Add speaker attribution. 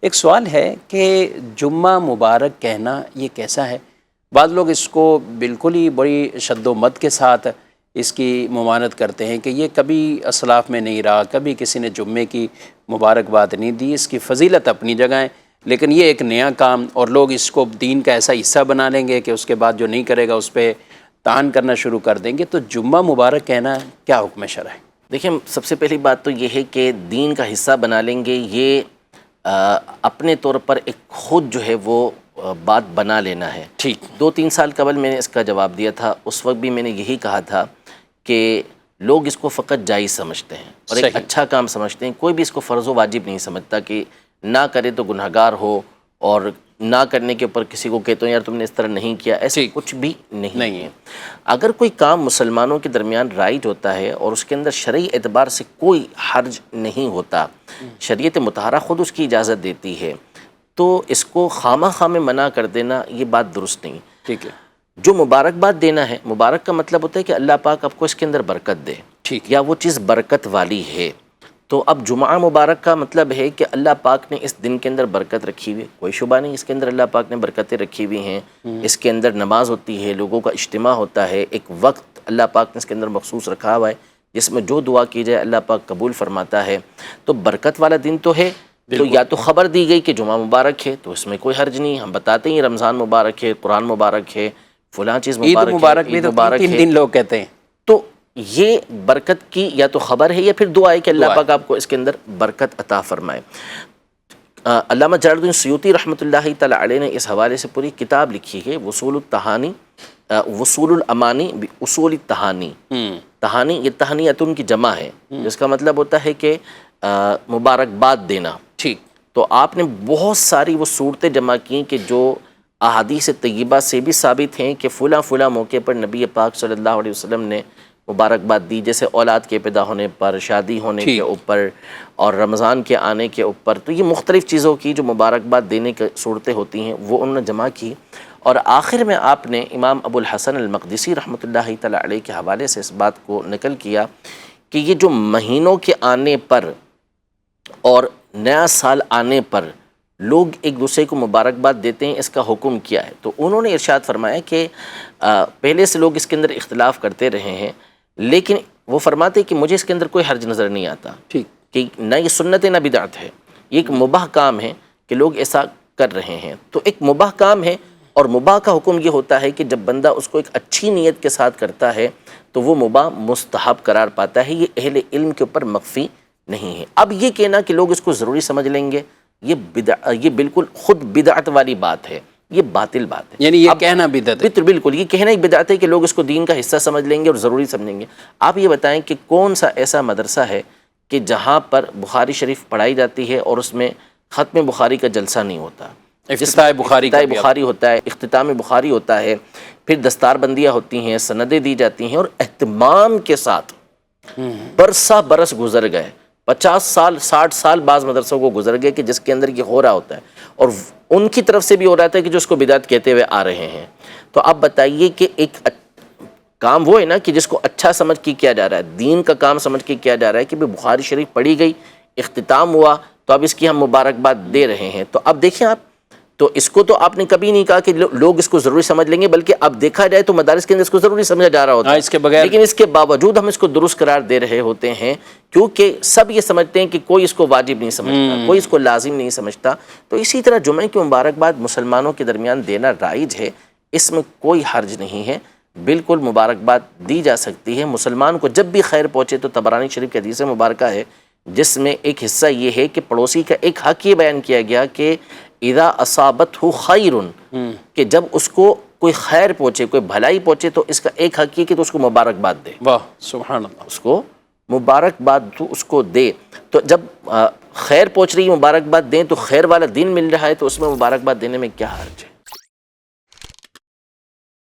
Speaker 1: ایک سوال ہے کہ جمعہ مبارک کہنا یہ کیسا ہے؟ بعض لوگ اس کو بالکل ہی بڑی شد و مت کے ساتھ اس کی ممانعت کرتے ہیں کہ یہ کبھی اسلاف میں نہیں رہا، کبھی کسی نے جمعے کی مبارکباد نہیں دی، اس کی فضیلت اپنی جگہ ہے، لیکن یہ ایک نیا کام اور لوگ اس کو دین کا ایسا حصہ بنا لیں گے کہ اس کے بعد جو نہیں کرے گا اس پہ طعن کرنا شروع کر دیں گے۔ تو جمعہ مبارک کہنا کیا حکم شرع ہے؟
Speaker 2: دیکھیں، سب سے پہلی بات تو یہ ہے کہ دین کا حصہ بنا لیں گے، یہ اپنے طور پر ایک خود جو ہے وہ بات بنا لینا ہے۔
Speaker 1: ٹھیک،
Speaker 2: 2-3 سال قبل میں نے اس کا جواب دیا تھا، اس وقت بھی میں نے یہی کہا تھا کہ لوگ اس کو فقط جائز سمجھتے ہیں اور ایک اچھا کام سمجھتے ہیں، کوئی بھی اس کو فرض و واجب نہیں سمجھتا کہ نہ کرے تو گنہگار ہو، اور نہ کرنے کے اوپر کسی کو کہتے ہیں یار تم نے اس طرح نہیں کیا، ایسے کچھ بھی نہیں ہے۔ اگر کوئی کام مسلمانوں کے درمیان رائج ہوتا ہے اور اس کے اندر شرعی اعتبار سے کوئی حرج نہیں ہوتا، شریعت مطہرہ خود اس کی اجازت دیتی ہے، تو اس کو خامہ خواہ منع کر دینا یہ بات درست نہیں۔
Speaker 1: ٹھیک ہے،
Speaker 2: جو مبارکباد دینا ہے، مبارک کا مطلب ہوتا ہے کہ اللہ پاک آپ کو اس کے اندر برکت دے،
Speaker 1: ٹھیک،
Speaker 2: یا وہ چیز برکت والی ہے۔ تو اب جمعہ مبارک کا مطلب ہے کہ اللہ پاک نے اس دن کے اندر برکت رکھی ہوئی، کوئی شبہ نہیں اس کے اندر اللہ پاک نے برکتیں رکھی ہوئی ہیں، اس کے اندر نماز ہوتی ہے، لوگوں کا اجتماع ہوتا ہے، ایک وقت اللہ پاک نے اس کے اندر مخصوص رکھا ہوا ہے جس میں جو دعا کی جائے اللہ پاک قبول فرماتا ہے۔ تو برکت والا دن تو ہے، تو یا تو خبر دی گئی کہ جمعہ مبارک ہے تو اس میں کوئی حرج نہیں، ہم بتاتے ہیں رمضان مبارک ہے، قرآن مبارک ہے، فلاں چیز مبارک ہے،
Speaker 1: عید مبارک بھی تو 3 دن لوگ کہتے ہیں۔
Speaker 2: تو یہ برکت کی یا تو خبر ہے یا پھر دعا ہے کہ اللہ پاک آپ کو اس کے اندر برکت عطا فرمائے۔ علامہ جلال الدین سیوطی رحمۃ اللہ تعالی علیہ نے اس حوالے سے پوری کتاب لکھی ہے، وصول التہانی، وصول الامانی اصول التہانی۔ تہانی یہ تہنیتن کی جمع ہے، جس کا مطلب ہوتا ہے کہ مبارکباد دینا۔
Speaker 1: ٹھیک،
Speaker 2: تو آپ نے بہت ساری وہ صورتیں جمع کی کہ جو احادیث طیبہ سے بھی ثابت ہیں کہ فلاں فلاں موقع پر نبی پاک صلی اللہ علیہ وسلم نے مبارکباد دی، جیسے اولاد کے پیدا ہونے پر، شادی ہونے کے اوپر، اور رمضان کے آنے کے اوپر۔ تو یہ مختلف چیزوں کی جو مبارکباد دینے کی صورتیں ہوتی ہیں وہ انہوں نے جمع کی، اور آخر میں آپ نے امام ابو الحسن المقدسی رحمۃ اللہ تعالی علیہ کے حوالے سے اس بات کو نقل کیا کہ یہ جو مہینوں کے آنے پر اور نیا سال آنے پر لوگ ایک دوسرے کو مبارکباد دیتے ہیں، اس کا حکم کیا ہے۔ تو انہوں نے ارشاد فرمایا کہ پہلے سے لوگ اس کے اندر اختلاف کرتے رہے ہیں، لیکن وہ فرماتے کہ مجھے اس کے اندر کوئی حرج نظر نہیں آتا،
Speaker 1: ٹھیک،
Speaker 2: کہ نہ یہ سنت ہے نہ بدعت ہے، یہ ایک مباح کام ہے کہ لوگ ایسا کر رہے ہیں۔ تو ایک مباح کام ہے، اور مباح کا حکم یہ ہوتا ہے کہ جب بندہ اس کو ایک اچھی نیت کے ساتھ کرتا ہے تو وہ مباح مستحب قرار پاتا ہے، یہ اہل علم کے اوپر مخفی نہیں ہے۔ اب یہ کہنا کہ لوگ اس کو ضروری سمجھ لیں گے، یہ بالکل خود بدعت والی بات ہے، یہ باطل بات ہے،
Speaker 1: یعنی یہ کہنا بدعت ہے۔
Speaker 2: بالکل یہ کہنا ہی بدعت ہے کہ لوگ اس کو دین کا حصہ سمجھ لیں گے اور ضروری سمجھیں گے۔ آپ یہ بتائیں کہ کون سا ایسا مدرسہ ہے کہ جہاں پر بخاری شریف پڑھائی جاتی ہے اور اس میں ختم بخاری کا جلسہ نہیں ہوتا،
Speaker 1: افتتاح بخاری
Speaker 2: ہوتا ہے، اختتام بخاری ہوتا ہے، پھر دستار بندیاں ہوتی ہیں، سندیں دی جاتی ہیں، اور اہتمام کے ساتھ برسہ برس گزر گئے، 50 سال 60 سال بعض مدرسوں کو گزر گئے کہ جس کے اندر یہ ہو رہا ہوتا ہے، اور ان کی طرف سے بھی ہو رہا تھا کہ جو اس کو بدعت کہتے ہوئے آ رہے ہیں۔ تو آپ بتائیے کہ ایک کام وہ ہے نا کہ جس کو اچھا سمجھ کے کیا جا رہا ہے، دین کا کام سمجھ کے کیا جا رہا ہے کہ بخاری شریف پڑھی گئی، اختتام ہوا، تو اب اس کی ہم مبارکباد دے رہے ہیں۔ تو اب دیکھیں آپ، تو اس کو تو آپ نے کبھی نہیں کہا کہ لوگ اس کو ضروری سمجھ لیں گے، بلکہ اب دیکھا جائے تو مدارس کے اندر اس کو ضروری سمجھا جا رہا ہوتا ہے،
Speaker 1: اس کے بغیر،
Speaker 2: لیکن اس کے باوجود ہم اس کو درست قرار دے رہے ہوتے ہیں، کیونکہ سب یہ سمجھتے ہیں کہ کوئی اس کو واجب نہیں سمجھتا، کوئی اس کو لازم نہیں سمجھتا۔ تو اسی طرح جمعہ کی مبارکباد مسلمانوں کے درمیان دینا رائج ہے، اس میں کوئی حرج نہیں ہے، بالکل مبارکباد دی جا سکتی ہے۔ مسلمان کو جب بھی خیر پہنچے، تو طبرانی شریف کی حدیث مبارکہ ہے جس میں ایک حصہ یہ ہے کہ پڑوسی کا ایک حق یہ بیان کیا گیا کہ اذا اصابتہ خیر، کہ جب اس کو کوئی خیر پہنچے، کوئی بھلائی پہنچے، تو اس کا ایک حق یہ کہ تو اس کو مبارکباد دے،
Speaker 1: واہ سبحان اللہ،
Speaker 2: اس کو مبارکباد تو اس کو دے۔ تو جب خیر پہنچ رہی ہے مبارکباد دیں، تو خیر والا دن مل رہا ہے تو اس میں مبارکباد دینے میں کیا حرج ہے؟